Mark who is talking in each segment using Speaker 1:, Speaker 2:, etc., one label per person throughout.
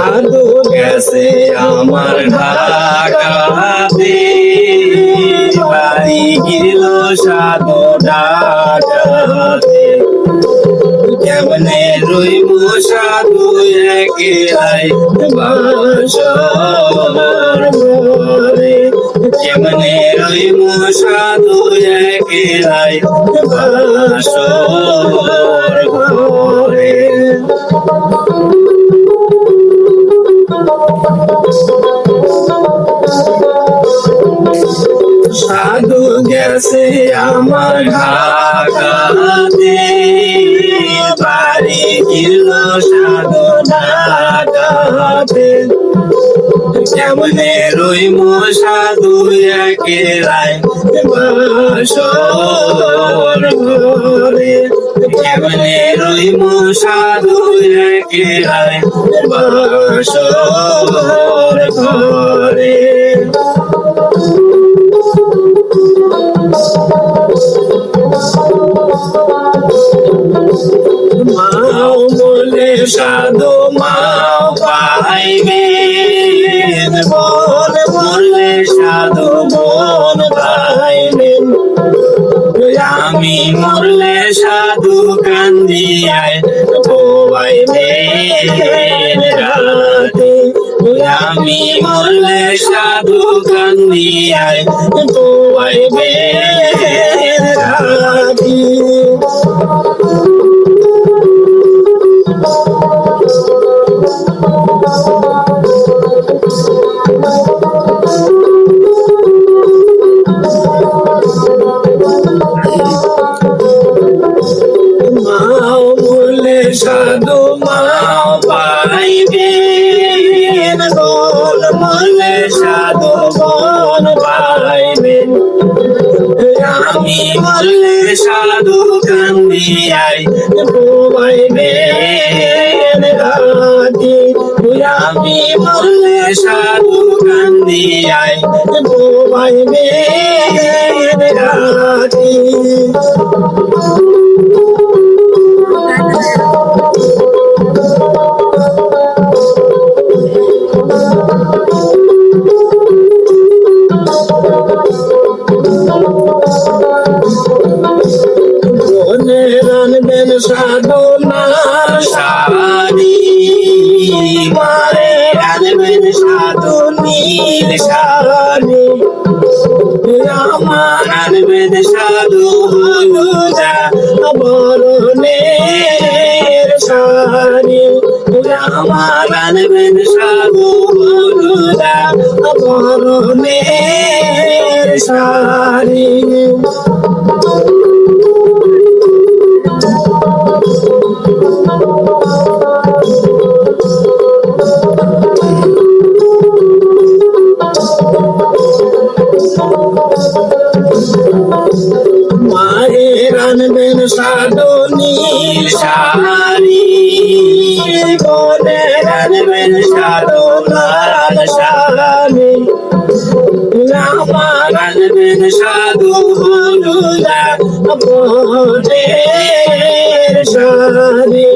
Speaker 1: সাধু গেছে আমার ঢাকাতে, বাড়ি গিরল সাধু ঢাকাতে। কেমনে রইব সাধু একেলাই বাসর ঘরে, কেমনে রইব সাধু একেলাই বাসর ঘরে। সাধু গেছে আমার ঢাকাতে, বাড়ি গিরল সাধু ঢাকাতে। কেমনে রইব সাধু একেলাই বাসর ঘরে, কেমনে রইব সাধু একেলাই বাসর ঘরে। মাও বলে সাধু মাও পাইবে, বল বলে সাধু বল পাইবেন। আমি মরলে সাধু কান্দিয়ায় পোয়াইবেন রাতে, আমি মরলে সাধু কান্দিয়ায় পোয়াইবেন রাতে। মাও বলে সাধু মাও পাইবেন, বল বলে সাধু বল পাইবেন। আমি বললে সাধু কান্দিয়ায় পোয়াইবেন রাতে, আমি বললে সাধু কান্দিয়ায় পোয়াইবেন রাতে। বনে রানবেন সাধু লাল শাড়ি, মারে রানবেন সাধু নীল শাড়ি। আমার রানবেন সাধু হলুদা বরণের শাড়ি, আমার রানবেন সাধু হলুদা বরণের শাড়ি। মায়ে রানবেন সাধু নীল শাড়ি, বনে রানবেন সাধু লাল শাড়ি। আমার রানবেন সাধু হলুদা বরণের শাড়ি,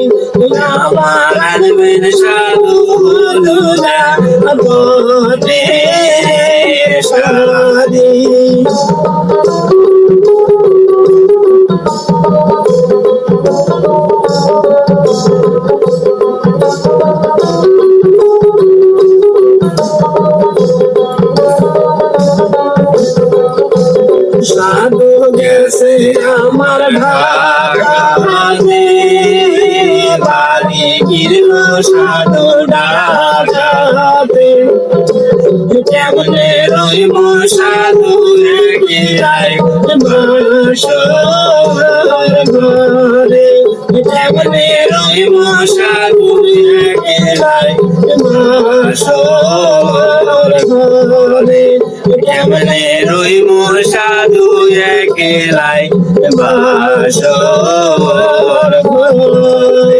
Speaker 1: আমার রানবেন সাধু হলুদা বরণের শাড়ি। সাধু গেছে আমার ঢাকাতে, বাড়ি গিরল সাধু ঢাকাতে। কেমনে রইব সাধু একেলাই বাসর ঘরে, কেমনে রইব সাধু একেলাই বাসর ঘরে, কেমনে রইব সাধু একেলাই বাসর ঘরে।